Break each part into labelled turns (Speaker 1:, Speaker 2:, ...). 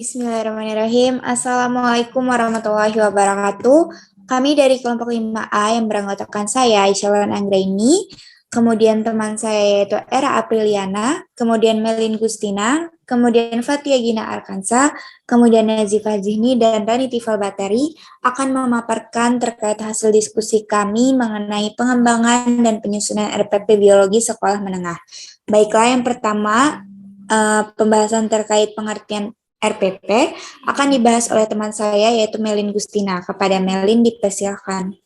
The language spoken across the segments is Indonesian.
Speaker 1: Bismillahirrahmanirrahim. Assalamualaikum warahmatullahi wabarakatuh. Kami dari kelompok 5A yang beranggotakan saya, Aisyah Anggraini, kemudian teman saya yaitu Era Apriliana, kemudian Melin Gustina, kemudian Fatia Gina Arkansa, kemudian Nazifah Zihni, dan Rani Tifal Bateri akan memaparkan terkait hasil diskusi kami mengenai pengembangan dan penyusunan RPP Biologi Sekolah Menengah. Baiklah, yang pertama, pembahasan terkait pengertian RPP akan dibahas oleh teman saya yaitu Melin Gustina. Kepada Melin dipersilakan.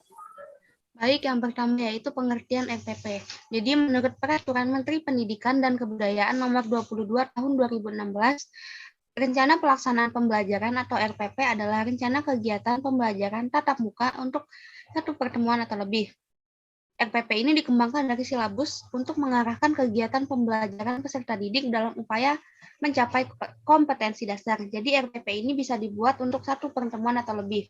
Speaker 2: Baik, yang pertama yaitu pengertian RPP. Jadi menurut Peraturan Menteri Pendidikan dan Kebudayaan Nomor 22 Tahun 2016, Rencana Pelaksanaan Pembelajaran atau RPP adalah rencana kegiatan pembelajaran tatap muka untuk satu pertemuan atau lebih. RPP ini dikembangkan dari silabus untuk mengarahkan kegiatan pembelajaran peserta didik dalam upaya mencapai kompetensi dasar. Jadi RPP ini bisa dibuat untuk satu pertemuan atau lebih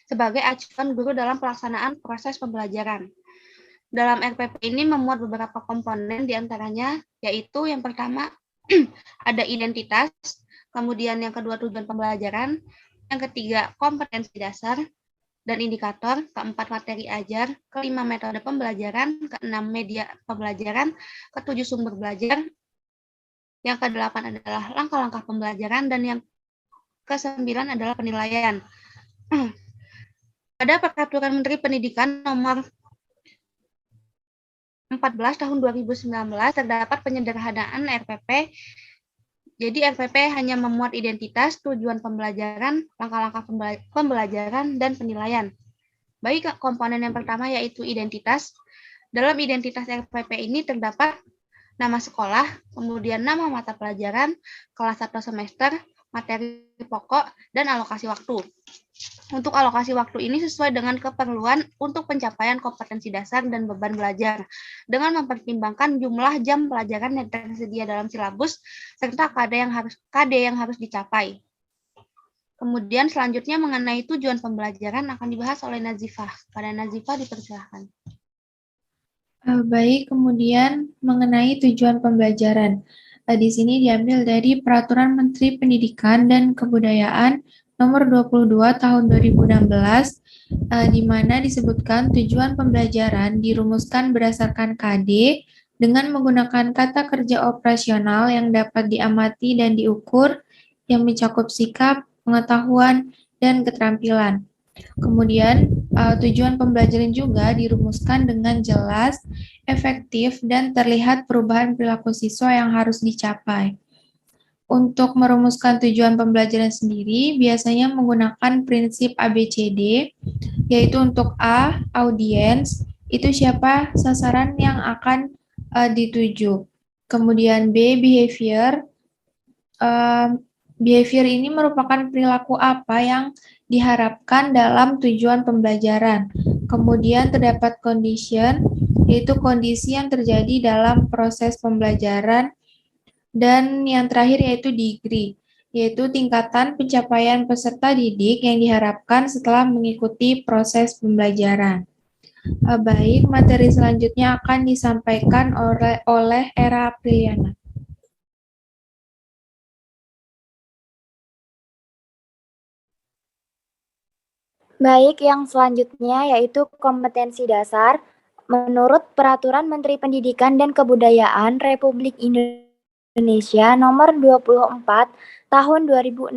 Speaker 2: sebagai acuan guru dalam pelaksanaan proses pembelajaran. Dalam RPP ini memuat beberapa komponen, diantaranya yaitu yang pertama ada identitas, kemudian yang kedua tujuan pembelajaran, yang ketiga kompetensi dasar dan indikator, keempat materi ajar, kelima metode pembelajaran, keenam media pembelajaran, ketujuh sumber belajar, yang kedelapan adalah langkah-langkah pembelajaran, dan yang kesembilan adalah penilaian. Pada Peraturan Menteri Pendidikan Nomor 14 Tahun 2019 terdapat penyederhanaan RPP. Jadi RPP hanya memuat identitas, tujuan pembelajaran, langkah-langkah pembelajaran, dan penilaian. Baik, komponen yang pertama yaitu identitas. Dalam identitas RPP ini terdapat nama sekolah, kemudian nama mata pelajaran, kelas 1 semester, materi pokok, dan alokasi waktu. Untuk alokasi waktu ini sesuai dengan keperluan untuk pencapaian kompetensi dasar dan beban belajar, dengan mempertimbangkan jumlah jam pelajaran yang tersedia dalam silabus, serta KD yang harus dicapai. Kemudian selanjutnya mengenai tujuan pembelajaran akan dibahas oleh Nazifah. Pada Nazifah dipersilakan.
Speaker 3: Baik, kemudian mengenai tujuan pembelajaran. Di sini diambil dari Peraturan Menteri Pendidikan dan Kebudayaan Nomor 22 Tahun 2016, di mana disebutkan tujuan pembelajaran dirumuskan berdasarkan KD dengan menggunakan kata kerja operasional yang dapat diamati dan diukur, yang mencakup sikap, pengetahuan, dan keterampilan. Kemudian, tujuan pembelajaran juga dirumuskan dengan jelas, efektif, dan terlihat perubahan perilaku siswa yang harus dicapai. Untuk merumuskan tujuan pembelajaran sendiri, biasanya menggunakan prinsip ABCD, yaitu untuk A, audiens, itu siapa sasaran yang akan dituju. Kemudian B, behavior. Behavior ini merupakan perilaku apa yang diharapkan dalam tujuan pembelajaran. Kemudian terdapat condition, yaitu kondisi yang terjadi dalam proses pembelajaran. Dan yang terakhir yaitu degree, yaitu tingkatan pencapaian peserta didik yang diharapkan setelah mengikuti proses pembelajaran. Baik, materi selanjutnya akan disampaikan oleh Era Apriliana.
Speaker 4: Baik, yang selanjutnya yaitu kompetensi dasar. Menurut Peraturan Menteri Pendidikan dan Kebudayaan Republik Indonesia Nomor 24 Tahun 2016,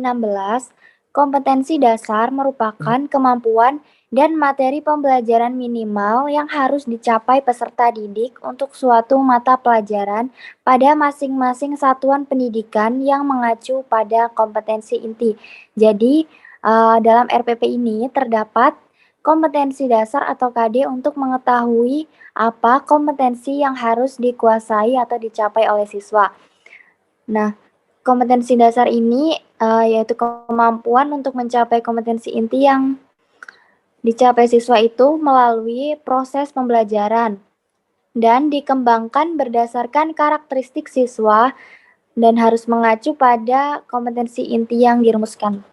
Speaker 4: kompetensi dasar merupakan kemampuan dan materi pembelajaran minimal yang harus dicapai peserta didik untuk suatu mata pelajaran pada masing-masing satuan pendidikan yang mengacu pada kompetensi inti. Jadi, dalam RPP ini terdapat kompetensi dasar atau KD untuk mengetahui apa kompetensi yang harus dikuasai atau dicapai oleh siswa. Nah, kompetensi dasar ini yaitu kemampuan untuk mencapai kompetensi inti yang dicapai siswa itu melalui proses pembelajaran dan dikembangkan berdasarkan karakteristik siswa dan harus mengacu pada kompetensi inti yang dirumuskan.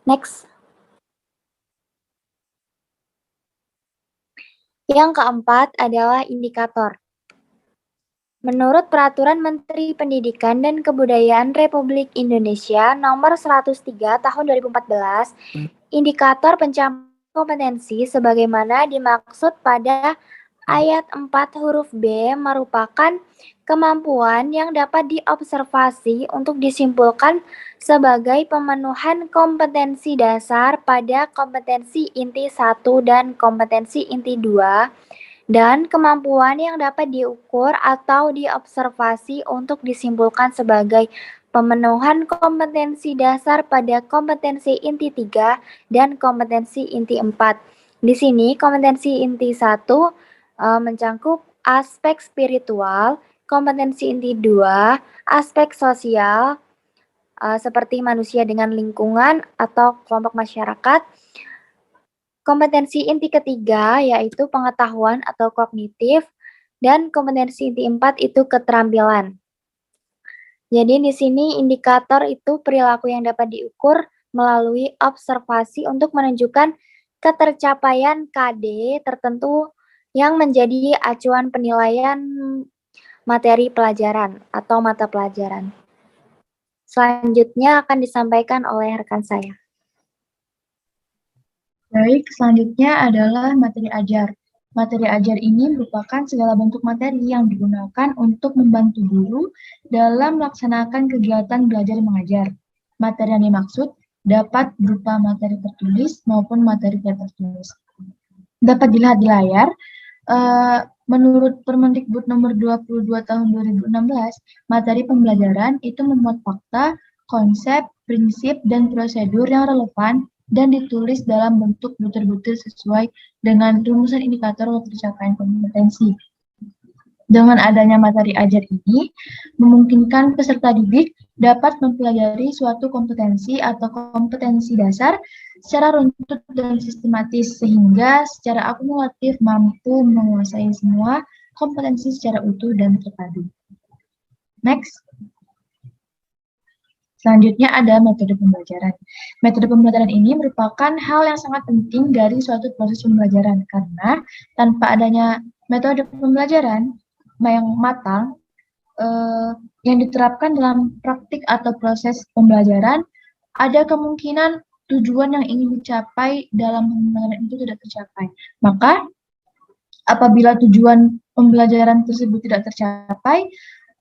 Speaker 4: Next. Yang keempat adalah indikator. Menurut Peraturan Menteri Pendidikan dan Kebudayaan Republik Indonesia Nomor 103 Tahun 2014, indikator pencapaian kompetensi sebagaimana dimaksud pada ayat 4 huruf B merupakan kemampuan yang dapat diobservasi untuk disimpulkan sebagai pemenuhan kompetensi dasar pada kompetensi inti 1 dan kompetensi inti 2 dan kemampuan yang dapat diukur atau diobservasi untuk disimpulkan sebagai pemenuhan kompetensi dasar pada kompetensi inti 3 dan kompetensi inti 4. Di sini kompetensi inti 1 mencangkup aspek spiritual, kompetensi inti 2, aspek sosial, seperti manusia dengan lingkungan atau kelompok masyarakat. Kompetensi inti ketiga yaitu pengetahuan atau kognitif, dan kompetensi inti 4 itu keterampilan. Jadi di sini indikator itu perilaku yang dapat diukur melalui observasi untuk menunjukkan ketercapaian KD tertentu yang menjadi acuan penilaian materi pelajaran atau mata pelajaran. Selanjutnya akan disampaikan oleh rekan saya.
Speaker 5: Baik, selanjutnya adalah materi ajar. Materi ajar ini merupakan segala bentuk materi yang digunakan untuk membantu guru dalam melaksanakan kegiatan belajar mengajar. Materi yang dimaksud dapat berupa materi tertulis maupun materi tidak tertulis. Dapat dilihat di layar, menurut Permendikbud nomor 22 tahun 2016, materi pembelajaran itu memuat fakta, konsep, prinsip, dan prosedur yang relevan dan ditulis dalam bentuk butir-butir sesuai dengan rumusan indikator untuk pencapaian kompetensi. Dengan adanya materi ajar ini, memungkinkan peserta didik dapat mempelajari suatu kompetensi atau kompetensi dasar secara runtut dan sistematis, sehingga secara akumulatif mampu menguasai semua kompetensi secara utuh dan terpadu. Next. Selanjutnya ada metode pembelajaran. Metode pembelajaran ini merupakan hal yang sangat penting dari suatu proses pembelajaran, karena tanpa adanya metode pembelajaran yang matang, yang diterapkan dalam praktik atau proses pembelajaran, ada kemungkinan tujuan yang ingin dicapai dalam pembelajaran itu tidak tercapai. Maka, apabila tujuan pembelajaran tersebut tidak tercapai,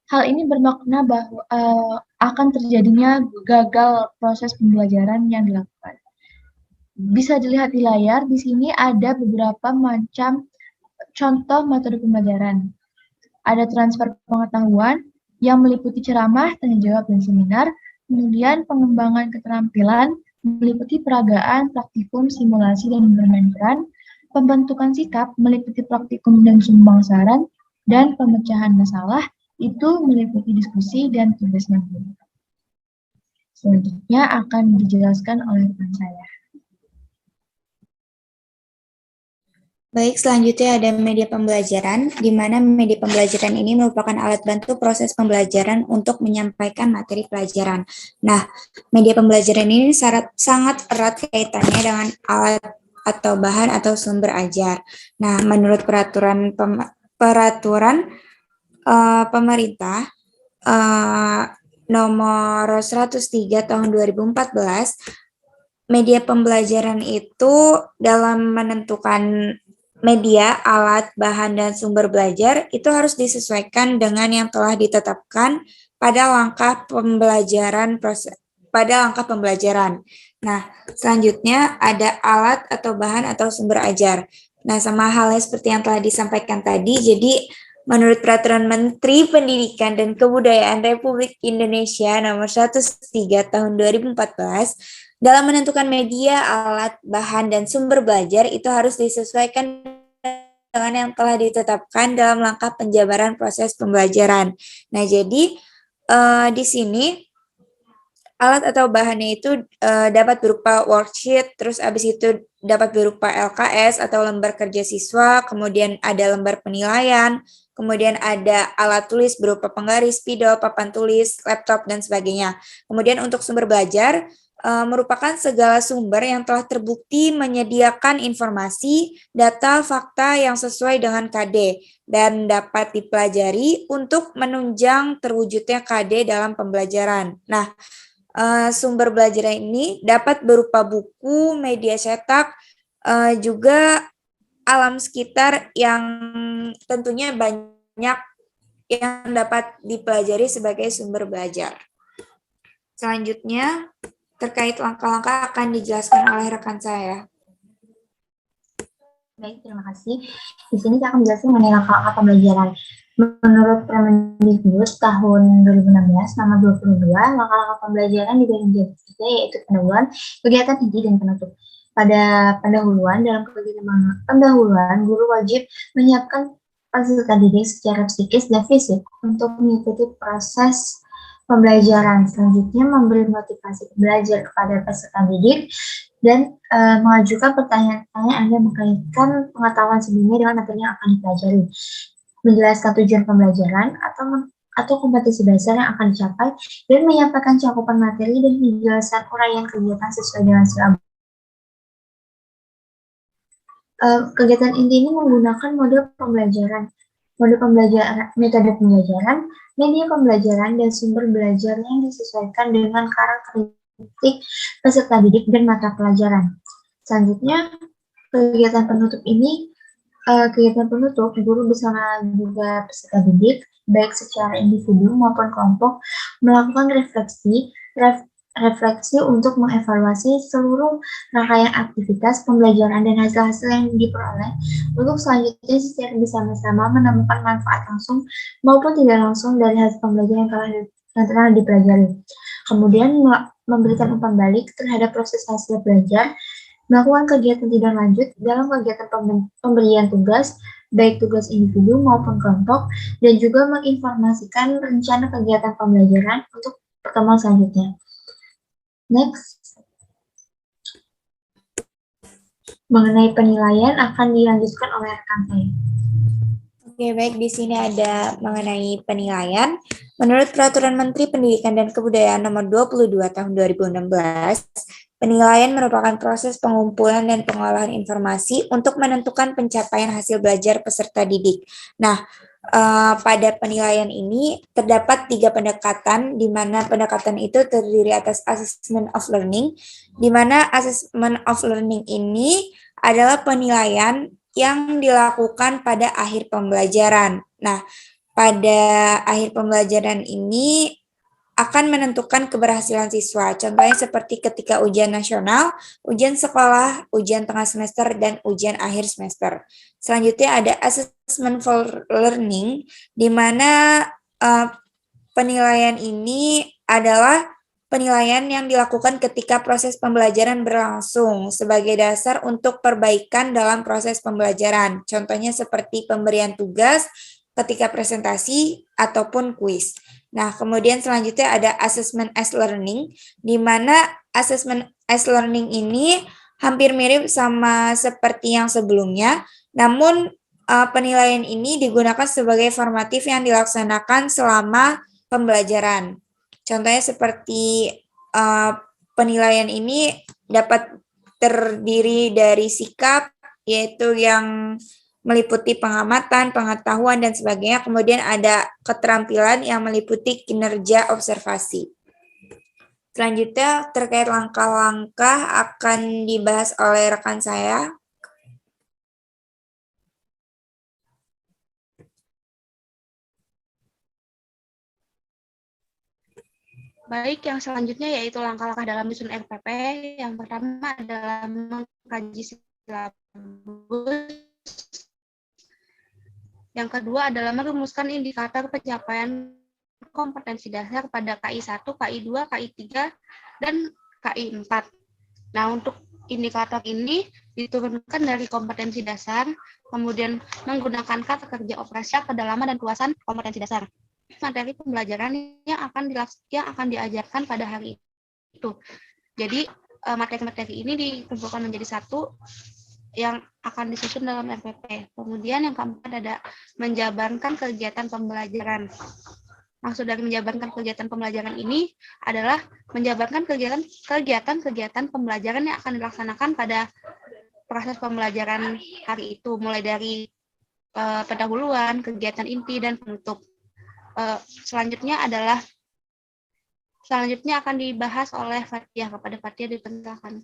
Speaker 5: hal ini bermakna bahwa akan terjadinya gagal proses pembelajaran yang dilakukan. Bisa dilihat di layar, di sini ada beberapa macam contoh metode pembelajaran. Ada transfer pengetahuan yang meliputi ceramah, tanya jawab, dan seminar. Kemudian pengembangan keterampilan meliputi peragaan, praktikum, simulasi, dan bermain peran. Pembentukan sikap meliputi praktikum dan sumbang saran. Dan pemecahan masalah itu meliputi diskusi dan tugas mandiri. Selanjutnya akan dijelaskan oleh rekan saya.
Speaker 1: Baik, selanjutnya ada media pembelajaran, di mana media pembelajaran ini merupakan alat bantu proses pembelajaran untuk menyampaikan materi pelajaran. Nah, media pembelajaran ini sangat erat kaitannya dengan alat atau bahan atau sumber ajar. Nah, menurut peraturan pemerintah nomor 103 tahun 2014, media pembelajaran itu dalam menentukan media, alat, bahan, dan sumber belajar itu harus disesuaikan dengan yang telah ditetapkan pada langkah pembelajaran Nah, selanjutnya ada alat atau bahan atau sumber ajar. Nah, sama halnya seperti yang telah disampaikan tadi, jadi menurut Peraturan Menteri Pendidikan dan Kebudayaan Republik Indonesia Nomor 103 Tahun 2014, dalam menentukan media, alat, bahan, dan sumber belajar itu harus disesuaikan dengan yang telah ditetapkan dalam langkah penjabaran proses pembelajaran. Nah, jadi di sini alat atau bahannya itu dapat berupa worksheet, terus abis itu dapat berupa LKS atau lembar kerja siswa, kemudian ada lembar penilaian, kemudian ada alat tulis berupa penggaris, spidol, papan tulis, laptop, dan sebagainya. Kemudian untuk sumber belajar, merupakan segala sumber yang telah terbukti menyediakan informasi, data, fakta yang sesuai dengan KD dan dapat dipelajari untuk menunjang terwujudnya KD dalam pembelajaran. Nah, sumber belajar ini dapat berupa buku, media cetak, juga alam sekitar yang tentunya banyak yang dapat dipelajari sebagai sumber belajar. Selanjutnya, terkait langkah-langkah akan dijelaskan oleh rekan saya.
Speaker 6: Baik, terima kasih. Di sini saya akan menjelaskan mengenai langkah-langkah pembelajaran. Menurut Permendikbud tahun 2016 nomor 22, langkah-langkah pembelajaran dibagi menjadi 3, yaitu pendahuluan, kegiatan inti, dan penutup. Pada pendahuluan, dalam kegiatan pendahuluan, guru wajib menyiapkan peserta didik secara psikis dan fisik untuk mengikuti proses pembelajaran. Selanjutnya, memberi motivasi belajar kepada peserta didik dan mengajukan pertanyaan-pertanyaan yang mengkaitkan pengetahuan sebelumnya dengan materi yang akan dipelajari. Menjelaskan tujuan pembelajaran atau kompetensi dasar yang akan dicapai, dan menyampaikan cakupan materi dan penjelasan uraian kegiatan sesuai dengan syllabus. Kegiatan inti ini menggunakan metode pembelajaran, metode pembelajaran, media pembelajaran, dan sumber belajar yang disesuaikan dengan karakteristik peserta didik dan mata pelajaran. Selanjutnya, kegiatan penutup ini, guru bersama juga peserta didik, baik secara individu maupun kelompok, melakukan refleksi untuk mengevaluasi seluruh rangkaian aktivitas pembelajaran dan hasil-hasil yang diperoleh untuk selanjutnya secara bersama-sama menemukan manfaat langsung maupun tidak langsung dari hasil pembelajaran yang telah dipelajari. Kemudian memberikan umpan balik terhadap proses hasil belajar, melakukan kegiatan tindak lanjut dalam kegiatan pemberian tugas, baik tugas individu maupun kelompok, dan juga menginformasikan rencana kegiatan pembelajaran untuk pertemuan selanjutnya. Next, mengenai penilaian akan dilanjutkan oleh rekan saya.
Speaker 1: Oke, baik, di sini ada mengenai penilaian. Menurut Peraturan Menteri Pendidikan dan Kebudayaan Nomor 22 Tahun 2016, penilaian merupakan proses pengumpulan dan pengolahan informasi untuk menentukan pencapaian hasil belajar peserta didik. Nah, pada penilaian ini terdapat 3 pendekatan, di mana pendekatan itu terdiri atas assessment of learning, di mana assessment of learning ini adalah penilaian yang dilakukan pada akhir pembelajaran. Nah, pada akhir pembelajaran ini akan menentukan keberhasilan siswa. Contohnya seperti ketika ujian nasional, ujian sekolah, ujian tengah semester, dan ujian akhir semester. Selanjutnya ada assessment for learning, di mana penilaian ini adalah penilaian yang dilakukan ketika proses pembelajaran berlangsung sebagai dasar untuk perbaikan dalam proses pembelajaran. Contohnya seperti pemberian tugas ketika presentasi ataupun kuis. Nah, kemudian selanjutnya ada assessment as learning, di mana assessment as learning ini hampir mirip sama seperti yang sebelumnya, namun penilaian ini digunakan sebagai formatif yang dilaksanakan selama pembelajaran. Contohnya seperti penilaian ini dapat terdiri dari sikap, yaitu yang meliputi pengamatan, pengetahuan, dan sebagainya. Kemudian ada keterampilan yang meliputi kinerja observasi. Selanjutnya terkait langkah-langkah akan dibahas oleh rekan saya.
Speaker 2: Baik, yang selanjutnya yaitu langkah-langkah dalam menyusun RPP. Yang pertama adalah mengkaji silabus. Yang kedua adalah merumuskan indikator pencapaian kompetensi dasar pada KI 1, KI 2, KI 3, dan KI 4. Nah, untuk indikator ini diturunkan dari kompetensi dasar, kemudian menggunakan kata kerja operasi, kedalaman, dan luasan kompetensi dasar. Materi pembelajaran yang akan diajarkan pada hari itu. Jadi materi-materi ini dikumpulkan menjadi satu yang akan disusun dalam RPP. Kemudian yang keempat ada menjabarkan kegiatan pembelajaran. Maksud dari menjabarkan kegiatan pembelajaran ini adalah menjabarkan kegiatan pembelajaran yang akan dilaksanakan pada proses pembelajaran hari itu, mulai dari pendahuluan, kegiatan inti, dan penutup. Selanjutnya akan dibahas oleh Fathia. Kepada Fathia dipersilakan.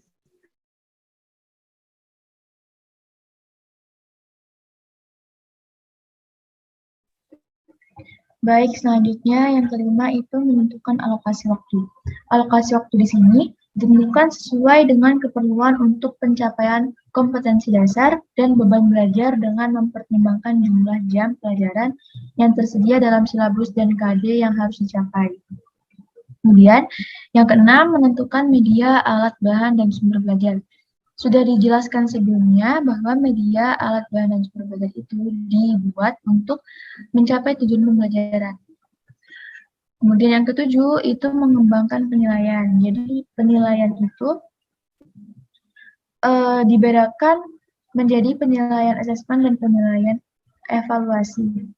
Speaker 5: Baik, selanjutnya yang kelima itu menentukan alokasi waktu. Alokasi waktu di sini ditentukan sesuai dengan keperluan untuk pencapaian kompetensi dasar dan beban belajar dengan mempertimbangkan jumlah jam pelajaran yang tersedia dalam silabus dan KD yang harus dicapai. Kemudian, yang keenam menentukan media, alat, bahan, dan sumber belajar. Sudah dijelaskan sebelumnya bahwa media, alat, bahan, dan sumber belajar itu dibuat untuk mencapai tujuan pembelajaran. Kemudian yang ketujuh itu mengembangkan penilaian. Jadi penilaian itu dibedakan menjadi penilaian asesmen dan penilaian evaluasi.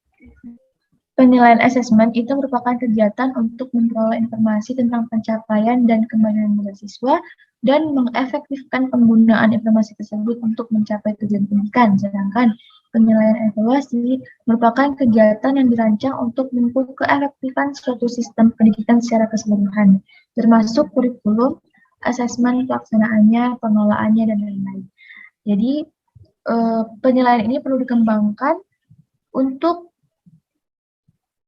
Speaker 5: Penilaian asesmen itu merupakan kegiatan untuk memperoleh informasi tentang pencapaian dan kemajuan mahasiswa dan mengefektifkan penggunaan informasi tersebut untuk mencapai tujuan pendidikan. Sedangkan penilaian evaluasi merupakan kegiatan yang dirancang untuk mengukur keefektifan suatu sistem pendidikan secara keseluruhan, termasuk kurikulum, asesmen pelaksanaannya, pengelolaannya, dan lain-lain. Jadi, penilaian ini perlu dikembangkan untuk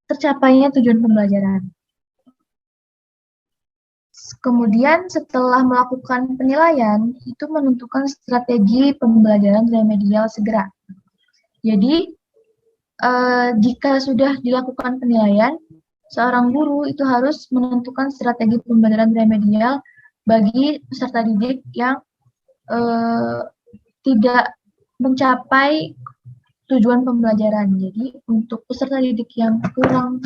Speaker 5: tercapainya tujuan pembelajaran. Kemudian setelah melakukan penilaian, itu menentukan strategi pembelajaran remedial segera. Jadi, jika sudah dilakukan penilaian, seorang guru itu harus menentukan strategi pembelajaran remedial bagi peserta didik yang tidak mencapai tujuan pembelajaran. Jadi, untuk peserta didik yang kurang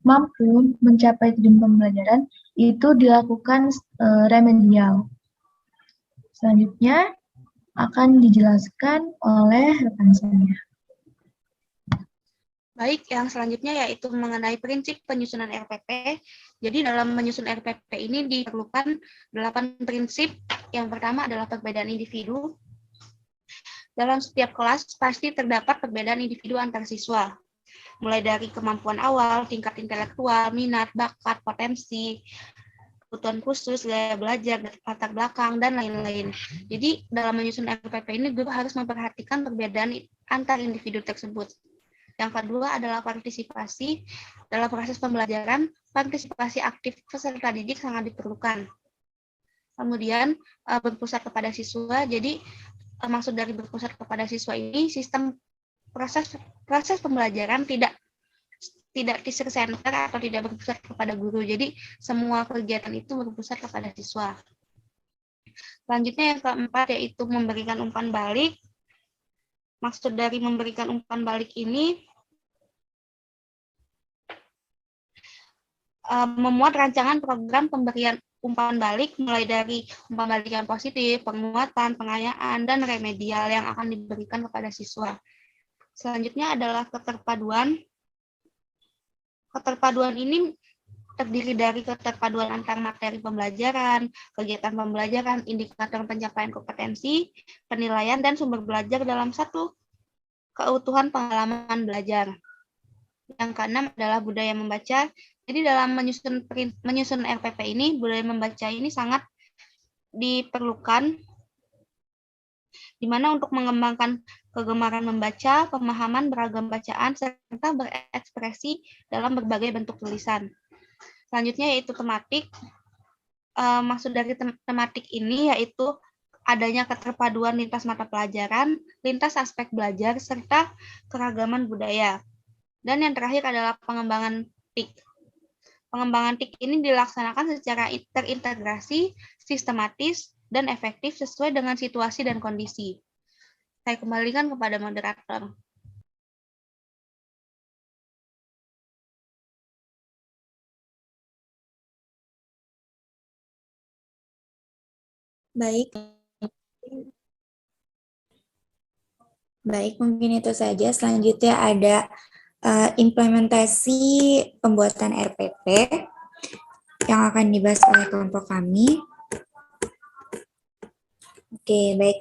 Speaker 5: mampu mencapai tujuan pembelajaran, itu dilakukan remedial. Selanjutnya akan dijelaskan oleh rekan saya.
Speaker 2: Baik, yang selanjutnya yaitu mengenai prinsip penyusunan RPP. Jadi dalam menyusun RPP ini diperlukan 8 prinsip. Yang pertama adalah perbedaan individu. Dalam setiap kelas pasti terdapat perbedaan individu antar siswa. Mulai dari kemampuan awal, tingkat intelektual, minat, bakat, potensi, kebutuhan khusus, gaya belajar, latar belakang, dan lain-lain. Jadi dalam menyusun RPP ini guru harus memperhatikan perbedaan antar individu tersebut. Yang kedua adalah partisipasi. Dalam proses pembelajaran, partisipasi aktif peserta didik sangat diperlukan. Kemudian berpusat kepada siswa. Jadi maksud dari berpusat kepada siswa ini sistem proses pembelajaran tidak teacher center atau tidak berpusat kepada guru. Jadi semua kegiatan itu berpusat kepada siswa. Selanjutnya yang keempat yaitu memberikan umpan balik. Maksud dari memberikan umpan balik ini memuat rancangan program pemberian umpan balik mulai dari umpan balik yang positif, penguatan, pengayaan, dan remedial yang akan diberikan kepada siswa. Selanjutnya adalah keterpaduan. Keterpaduan ini terdiri dari keterpaduan antar materi pembelajaran, kegiatan pembelajaran, indikator pencapaian kompetensi, penilaian, dan sumber belajar dalam satu keutuhan pengalaman belajar. Yang keenam adalah budaya membaca. Jadi dalam menyusun RPP ini, budaya membaca ini sangat diperlukan, di mana untuk mengembangkan kegemaran membaca, pemahaman beragam bacaan, serta berekspresi dalam berbagai bentuk tulisan. Selanjutnya yaitu tematik. Maksud dari tematik ini yaitu adanya keterpaduan lintas mata pelajaran, lintas aspek belajar, serta keragaman budaya. Dan yang terakhir adalah pengembangan TIK. Pengembangan TIK ini dilaksanakan secara terintegrasi, sistematis, dan efektif sesuai dengan situasi dan kondisi. Saya kembalikan kepada moderator.
Speaker 1: Baik. Baik, mungkin itu saja. Selanjutnya ada implementasi pembuatan RPP yang akan dibahas oleh kelompok kami. Oke, baik.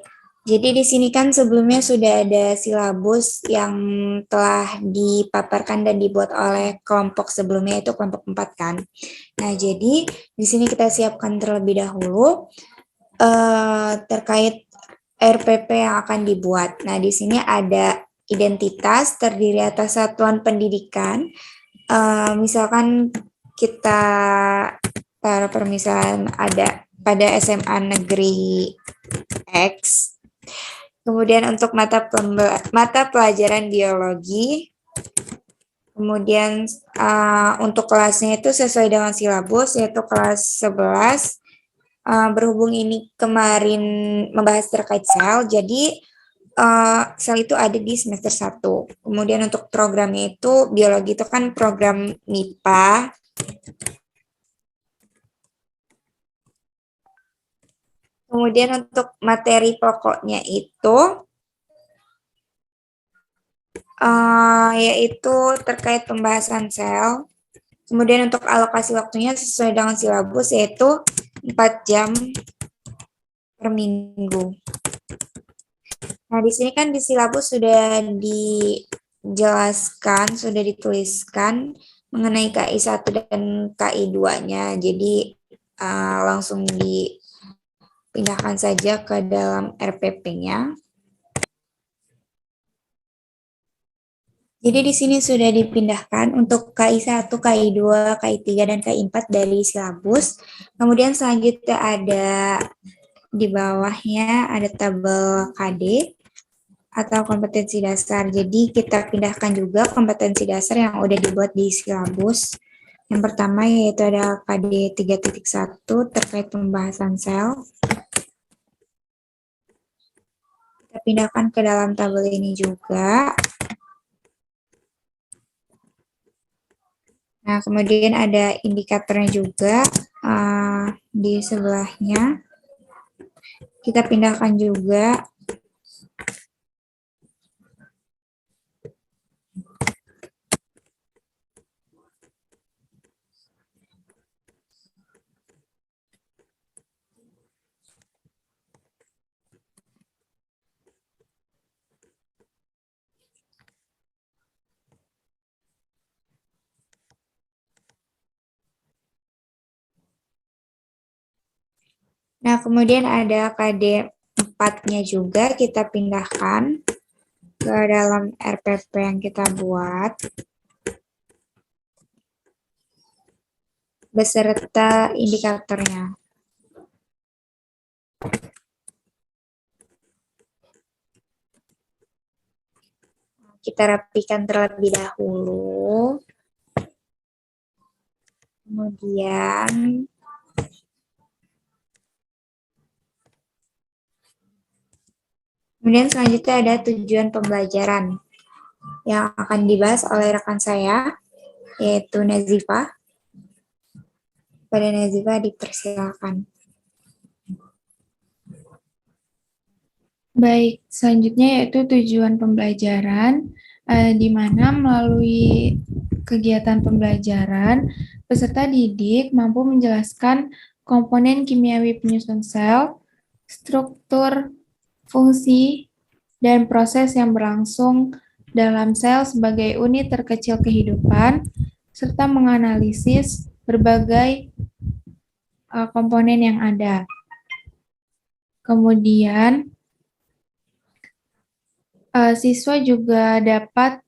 Speaker 1: Jadi di sini kan sebelumnya sudah ada silabus yang telah dipaparkan dan dibuat oleh kelompok sebelumnya, itu kelompok 4 kan. Nah, jadi di sini kita siapkan terlebih dahulu terkait RPP yang akan dibuat. Nah, di sini ada identitas terdiri atas satuan pendidikan. Misalkan kita taruh permisalan ada pada SMA Negeri X. Kemudian untuk mata pelajaran biologi, kemudian untuk kelasnya itu sesuai dengan silabus, yaitu kelas 11. Berhubung ini kemarin membahas terkait sel, jadi sel itu ada di semester 1. Kemudian untuk programnya itu, biologi itu kan program MIPA. Kemudian untuk materi pokoknya itu yaitu terkait pembahasan sel. Kemudian untuk alokasi waktunya sesuai dengan silabus yaitu 4 jam per minggu. Nah, di sini kan di silabus sudah dijelaskan, sudah dituliskan mengenai KI 1 dan KI 2-nya. Jadi langsung dipindahkan saja ke dalam RPP-nya. Jadi di sini sudah dipindahkan untuk KI 1, KI 2, KI 3, dan KI 4 dari silabus. Kemudian selanjutnya ada di bawahnya ada tabel KD atau kompetensi dasar. Jadi kita pindahkan juga kompetensi dasar yang udah dibuat di silabus. Yang pertama yaitu ada KD 3.1 terkait pembahasan sel. Kita pindahkan ke dalam tabel ini juga. Nah, kemudian ada indikatornya juga di sebelahnya. Kita pindahkan juga. Nah, kemudian ada KD 4-nya juga kita pindahkan ke dalam RPP yang kita buat. Beserta indikatornya. Kita rapikan terlebih dahulu. Kemudian selanjutnya ada tujuan pembelajaran yang akan dibahas oleh rekan saya, yaitu Nazifa. Pada Nazifa dipersilakan.
Speaker 3: Baik, selanjutnya yaitu tujuan pembelajaran, di mana melalui kegiatan pembelajaran, peserta didik mampu menjelaskan komponen kimiawi penyusun sel, struktur, fungsi, dan proses yang berlangsung dalam sel sebagai unit terkecil kehidupan, serta menganalisis berbagai komponen yang ada. Kemudian, siswa juga dapat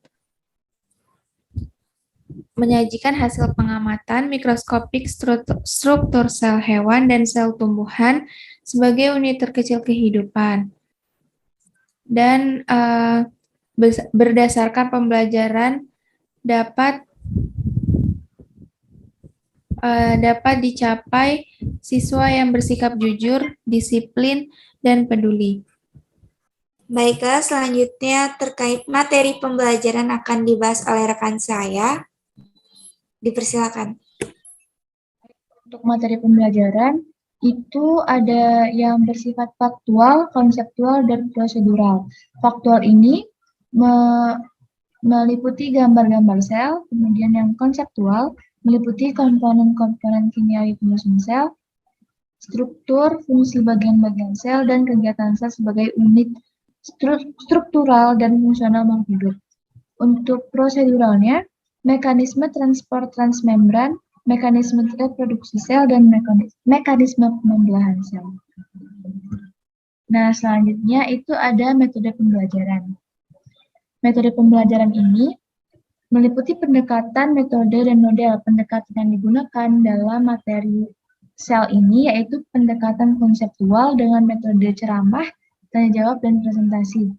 Speaker 3: menyajikan hasil pengamatan mikroskopik struktur sel hewan dan sel tumbuhan sebagai unit terkecil kehidupan. Dan berdasarkan pembelajaran dapat dicapai siswa yang bersikap jujur, disiplin, dan peduli.
Speaker 1: Baiklah, selanjutnya terkait materi pembelajaran akan dibahas oleh rekan saya. Dipersilakan.
Speaker 5: Untuk materi pembelajaran, itu ada yang bersifat faktual, konseptual, dan prosedural. Faktual ini meliputi gambar-gambar sel, kemudian yang konseptual meliputi komponen-komponen kimiawi penyusun sel, struktur, fungsi bagian-bagian sel, dan kegiatan sel sebagai unit struktural dan fungsional makhluk hidup. Untuk proseduralnya, mekanisme transport transmembran, mekanisme reproduksi sel, dan mekanisme pembelahan sel. Nah, selanjutnya itu ada metode pembelajaran. Metode pembelajaran ini meliputi pendekatan, metode, dan model pendekatan yang digunakan dalam materi sel ini, yaitu pendekatan konseptual dengan metode ceramah, tanya jawab, dan presentasi.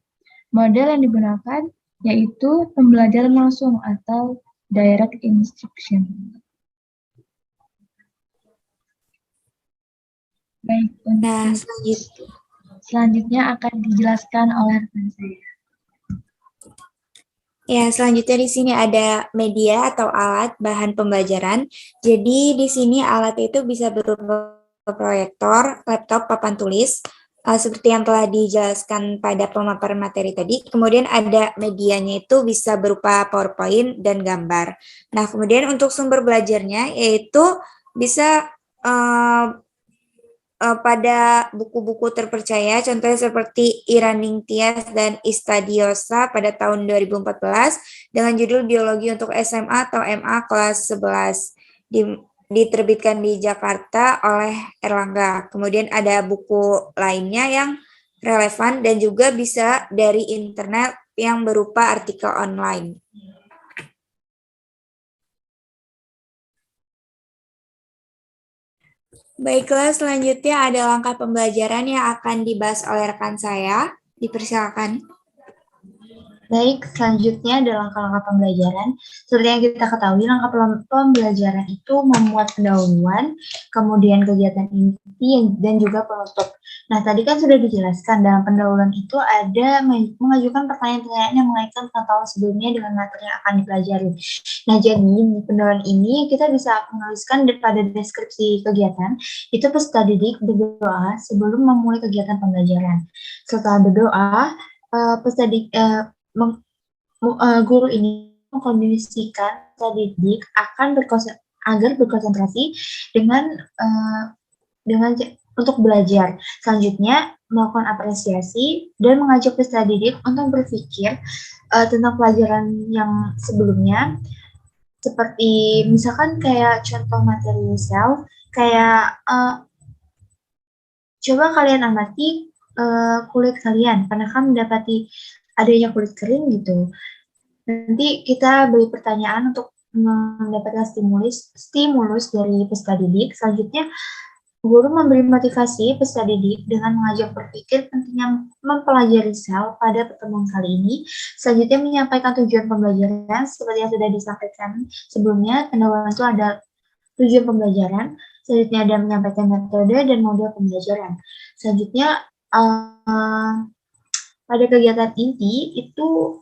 Speaker 5: Model yang digunakan yaitu pembelajaran langsung atau direct instruction. Baik,
Speaker 1: Nah,
Speaker 5: selanjutnya akan dijelaskan oleh rekan saya.
Speaker 1: ya, selanjutnya di sini ada media atau alat bahan pembelajaran. Jadi di sini alat itu bisa berupa proyektor, laptop, papan tulis, seperti yang telah dijelaskan pada pemaparan materi tadi. Kemudian ada medianya itu bisa berupa PowerPoint dan gambar. Nah, kemudian untuk sumber belajarnya yaitu bisa pada buku-buku terpercaya, contohnya seperti Iraning Tias dan Istadiosa pada tahun 2014 dengan judul Biologi untuk SMA atau MA kelas 11 diterbitkan di Jakarta oleh Erlangga. Kemudian ada buku lainnya yang relevan dan juga bisa dari internet yang berupa artikel online. Baiklah, selanjutnya ada langkah pembelajaran yang akan dibahas oleh rekan saya. Dipersilakan.
Speaker 6: Baik, selanjutnya ada langkah-langkah pembelajaran. Seperti yang kita ketahui, langkah pembelajaran itu memuat pendahuluan, kemudian kegiatan inti, dan juga penutup. Nah, tadi kan sudah dijelaskan, dalam pendahuluan itu ada mengajukan pertanyaan-pertanyaan yang mengaitkan pengetahuan sebelumnya dengan materi yang akan dipelajari. Nah, jadi di pendahuluan ini kita bisa menuliskan pada deskripsi kegiatan, itu peserta didik berdoa sebelum memulai kegiatan pembelajaran. Setelah berdoa, peserta didik guru ini mengkondisikan peserta didik akan berkonsentrasi dengan untuk belajar. Selanjutnya melakukan apresiasi dan mengajak peserta didik untuk berpikir tentang pelajaran yang sebelumnya, seperti misalkan kayak contoh materi sel, kayak coba kalian amati kulit kalian, pernahkah mendapati adanya kulit kering gitu. Nanti kita beri pertanyaan untuk mendapatkan stimulus dari peserta didik. Selanjutnya, guru memberi motivasi peserta didik dengan mengajak berpikir pentingnya mempelajari sel pada pertemuan kali ini. Selanjutnya, menyampaikan tujuan pembelajaran seperti yang sudah disampaikan sebelumnya. Pendahuluan itu ada tujuan pembelajaran. Selanjutnya ada menyampaikan metode dan model pembelajaran. Selanjutnya, pada kegiatan inti itu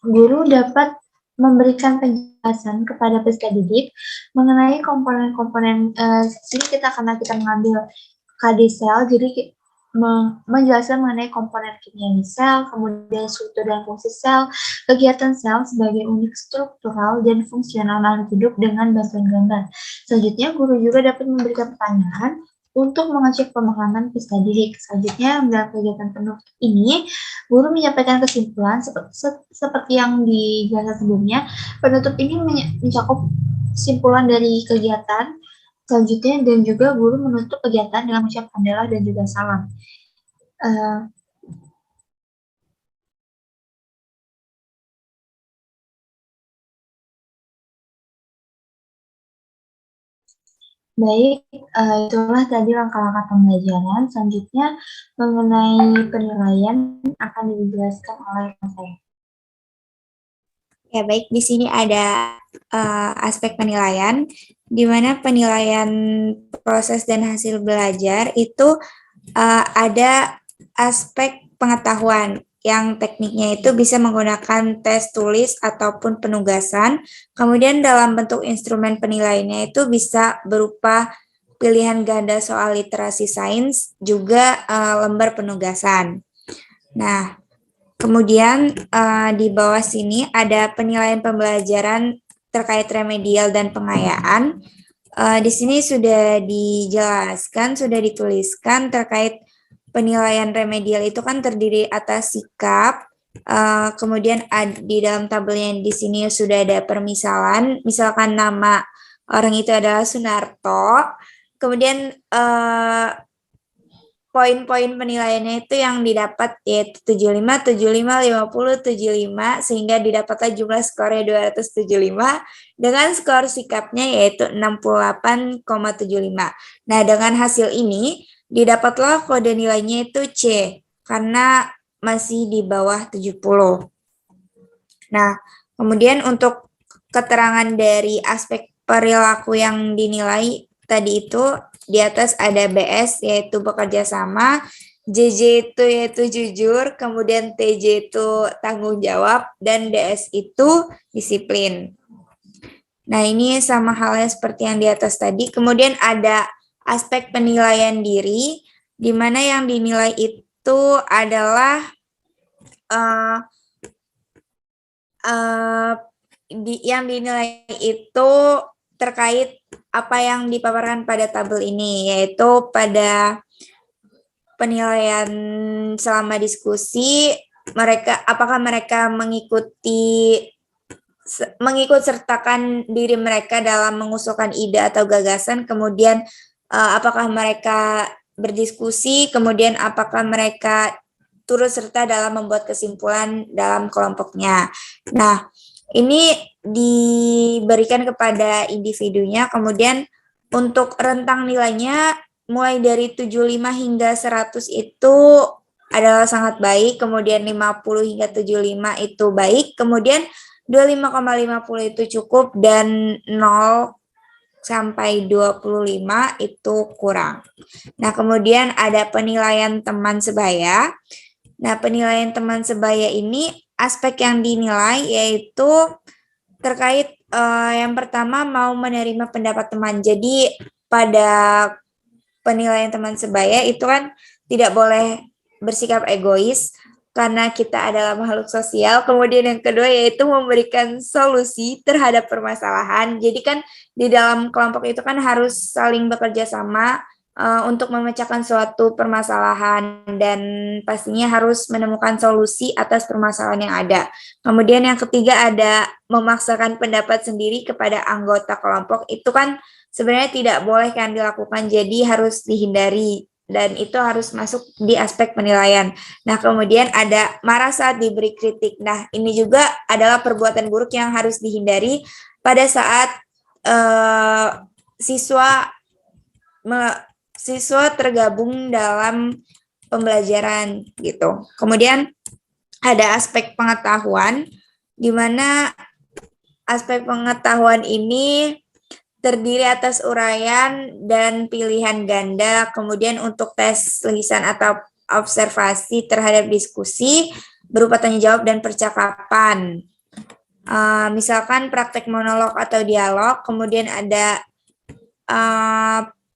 Speaker 6: guru dapat memberikan penjelasan kepada peserta didik mengenai komponen-komponen sini karena kita mengambil KD sel, jadi menjelaskan mengenai komponen kimia sel, kemudian struktur dan fungsi sel, kegiatan sel sebagai unit struktural dan fungsional makhluk hidup dengan bantuan gambar. Selanjutnya, guru juga dapat memberikan pertanyaan untuk mengecek pemahaman peserta didik. Selanjutnya, dalam kegiatan penutup ini, guru menyampaikan kesimpulan seperti yang dijelaskan sebelumnya. Penutup ini mencakup kesimpulan dari kegiatan selanjutnya, dan juga guru menutup kegiatan dengan mengucapkan hamdalah dan juga salam. Baik, itulah tadi langkah-langkah pembelajaran. Selanjutnya, mengenai penilaian akan dijelaskan oleh saya.
Speaker 1: Ya, baik. Di sini ada aspek penilaian, di mana penilaian proses dan hasil belajar itu ada aspek pengetahuan yang tekniknya itu bisa menggunakan tes tulis ataupun penugasan. Kemudian dalam bentuk instrumen penilaiannya itu bisa berupa pilihan ganda soal literasi sains, juga lembar penugasan. Nah, kemudian di bawah sini ada penilaian pembelajaran terkait remedial dan pengayaan. Di sini sudah dijelaskan, sudah dituliskan terkait penilaian remedial itu kan terdiri atas sikap, kemudian di dalam tabelnya di sini sudah ada permisalan, misalkan nama orang itu adalah Sunarto, kemudian poin-poin penilaiannya itu yang didapat yaitu 75, 75, 50, 75, sehingga didapatlah jumlah skornya 275, dengan skor sikapnya yaitu 68,75. Nah, dengan hasil ini, didapatlah kode nilainya itu C, karena masih di bawah 70. Nah, kemudian untuk keterangan dari aspek perilaku yang dinilai tadi itu, di atas ada BS yaitu bekerja sama, JJ itu yaitu jujur, kemudian TJ itu tanggung jawab, dan DS itu disiplin. Nah, ini sama halnya seperti yang di atas tadi. Kemudian ada aspek penilaian diri, di mana yang dinilai itu adalah yang dinilai itu terkait apa yang dipaparkan pada tabel ini, yaitu pada penilaian selama diskusi, apakah mereka mengikut sertakan diri mereka dalam mengusulkan ide atau gagasan, kemudian apakah mereka berdiskusi, kemudian apakah mereka turut serta dalam membuat kesimpulan dalam kelompoknya. Nah, ini diberikan kepada individunya, kemudian untuk rentang nilainya mulai dari 75 hingga 100 itu adalah sangat baik, kemudian 50 hingga 75 itu baik, kemudian 25,50 itu cukup, dan 0 sampai 25 itu kurang. Nah, kemudian ada penilaian teman sebaya. Nah, penilaian teman sebaya ini aspek yang dinilai yaitu terkait yang pertama mau menerima pendapat teman. Jadi pada penilaian teman sebaya itu kan tidak boleh bersikap egois karena kita adalah makhluk sosial. Kemudian yang kedua yaitu memberikan solusi terhadap permasalahan. Jadi kan di dalam kelompok itu kan harus saling bekerja sama untuk memecahkan suatu permasalahan, dan pastinya harus menemukan solusi atas permasalahan yang ada. Kemudian yang ketiga ada memaksakan pendapat sendiri kepada anggota kelompok. Itu kan sebenarnya tidak boleh kan dilakukan, jadi harus dihindari, dan itu harus masuk di aspek penilaian. Nah, kemudian ada marah saat diberi kritik. Nah, ini juga adalah perbuatan buruk yang harus dihindari pada saat siswa tergabung dalam pembelajaran gitu. Kemudian ada aspek pengetahuan, di mana aspek pengetahuan ini terdiri atas uraian dan pilihan ganda, kemudian untuk tes lisan atau observasi terhadap diskusi berupa tanya jawab dan percakapan. Misalkan praktek monolog atau dialog, kemudian ada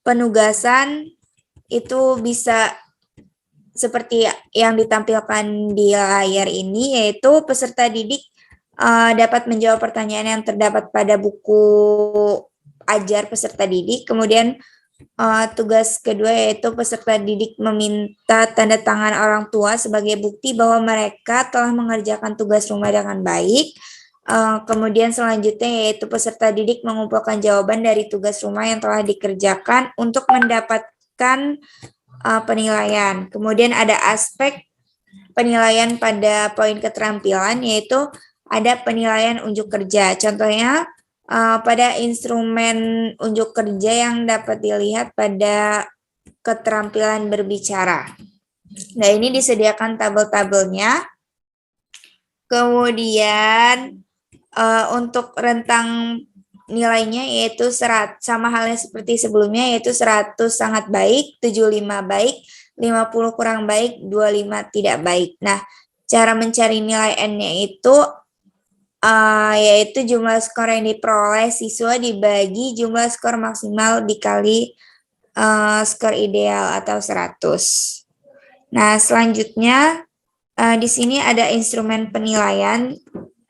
Speaker 1: penugasan itu bisa seperti yang ditampilkan di layar ini, yaitu peserta didik dapat menjawab pertanyaan yang terdapat pada buku ajar peserta didik. Kemudian tugas kedua yaitu peserta didik meminta tanda tangan orang tua sebagai bukti bahwa mereka telah mengerjakan tugas rumah dengan baik. Kemudian selanjutnya yaitu peserta didik mengumpulkan jawaban dari tugas rumah yang telah dikerjakan untuk mendapatkan penilaian. Kemudian ada aspek penilaian pada poin keterampilan, yaitu ada penilaian unjuk kerja. Contohnya pada instrumen unjuk kerja yang dapat dilihat pada keterampilan berbicara. Nah, ini disediakan tabel-tabelnya. Kemudian untuk rentang nilainya yaitu sama halnya seperti sebelumnya, yaitu 100 sangat baik, 75 baik, 50 kurang baik, 25 tidak baik. Nah, cara mencari nilai N-nya itu yaitu jumlah skor yang diperoleh siswa dibagi jumlah skor maksimal dikali skor ideal atau 100. Nah, selanjutnya di sini ada instrumen penilaian.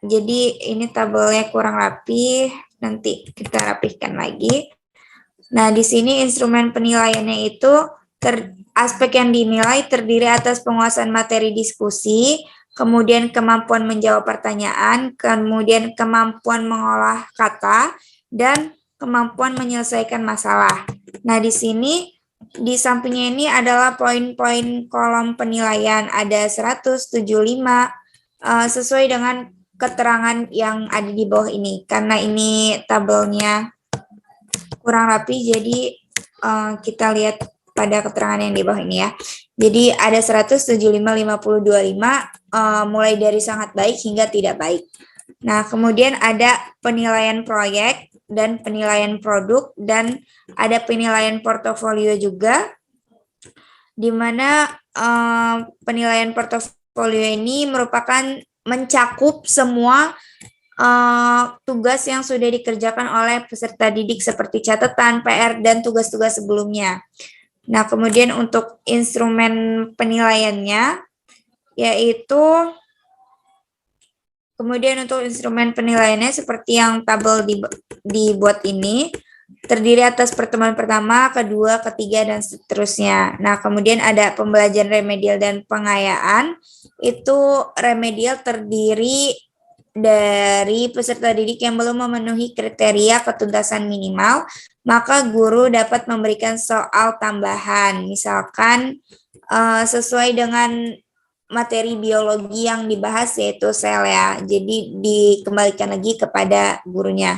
Speaker 1: Jadi ini tabelnya kurang rapi, nanti kita rapihkan lagi. Nah, di sini instrumen penilaiannya itu aspek yang dinilai terdiri atas penguasaan materi diskusi, kemudian kemampuan menjawab pertanyaan, kemudian kemampuan mengolah kata, dan kemampuan menyelesaikan masalah. Nah, di sini di sampingnya ini adalah poin-poin kolom penilaian, ada 175 sesuai dengan keterangan yang ada di bawah ini. Karena ini tabelnya kurang rapi, jadi kita lihat pada keterangan yang di bawah ini ya. Jadi ada 175, 50, 25, mulai dari sangat baik hingga tidak baik. Nah, kemudian ada penilaian proyek dan penilaian produk, dan ada penilaian portofolio juga, di mana penilaian portofolio ini merupakan mencakup semua tugas yang sudah dikerjakan oleh peserta didik seperti catatan, PR, dan tugas-tugas sebelumnya. Nah, kemudian untuk instrumen penilaiannya, yaitu seperti yang tabel dibuat ini, terdiri atas pertemuan pertama, kedua, ketiga, dan seterusnya. Nah, kemudian ada pembelajaran remedial dan pengayaan. Itu remedial terdiri dari peserta didik yang belum memenuhi kriteria ketuntasan minimal, maka guru dapat memberikan soal tambahan, misalkan sesuai dengan materi biologi yang dibahas yaitu sel ya, jadi dikembalikan lagi kepada gurunya.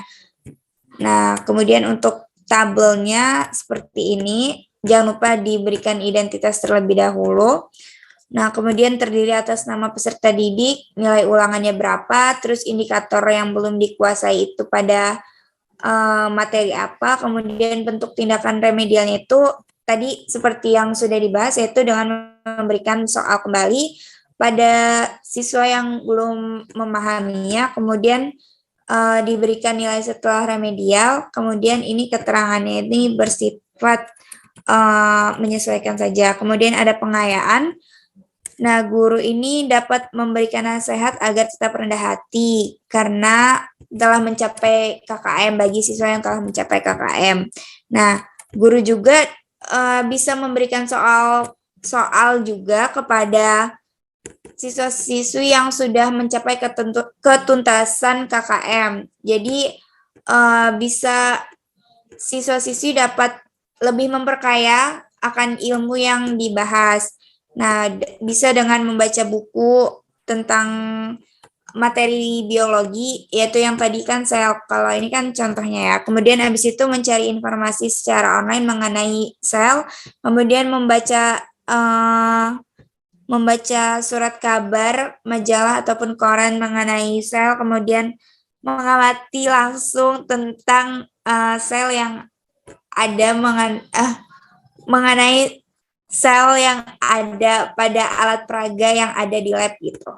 Speaker 1: Nah, kemudian untuk tabelnya seperti ini, jangan lupa diberikan identitas terlebih dahulu. Nah, kemudian terdiri atas nama peserta didik, nilai ulangannya berapa, terus indikator yang belum dikuasai itu pada materi apa, kemudian bentuk tindakan remedialnya itu tadi seperti yang sudah dibahas, yaitu dengan memberikan soal kembali pada siswa yang belum memahaminya, kemudian diberikan nilai setelah remedial, kemudian ini keterangannya ini bersifat menyesuaikan saja. Kemudian ada pengayaan. Nah, guru ini dapat memberikan nasihat agar tetap rendah hati karena telah mencapai KKM bagi siswa yang telah mencapai KKM. Nah, guru juga bisa memberikan soal juga kepada siswa-siswi yang sudah mencapai ketuntasan KKM. Jadi bisa siswa-siswi dapat lebih memperkaya akan ilmu yang dibahas. Nah, bisa dengan membaca buku tentang materi biologi, yaitu yang tadi kan sel, kalau ini kan contohnya ya. Kemudian habis itu mencari informasi secara online mengenai sel, kemudian membaca surat kabar, majalah ataupun koran mengenai sel, kemudian mengamati langsung tentang sel yang ada mengenai sel yang ada pada alat peraga yang ada di lab gitu.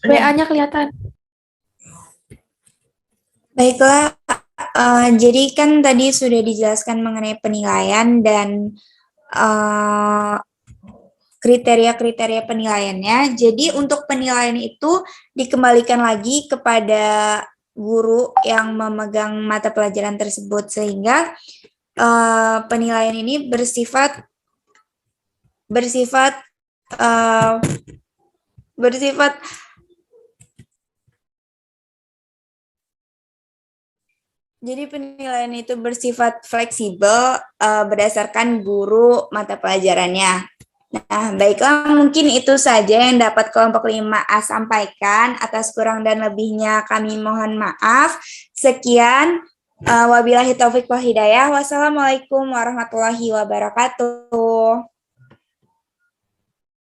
Speaker 3: WA-nya kelihatan.
Speaker 1: Baiklah, jadi kan tadi sudah dijelaskan mengenai penilaian dan kriteria-kriteria penilaiannya. Jadi untuk penilaian itu dikembalikan lagi kepada guru yang memegang mata pelajaran tersebut, sehingga penilaian ini bersifat jadi penilaian itu bersifat fleksibel berdasarkan guru mata pelajarannya. Nah, baiklah, mungkin itu saja yang dapat kelompok 5A sampaikan. Atas kurang dan lebihnya kami mohon maaf. Sekian, wabillahi taufik wal hidayah. Wassalamualaikum warahmatullahi wabarakatuh.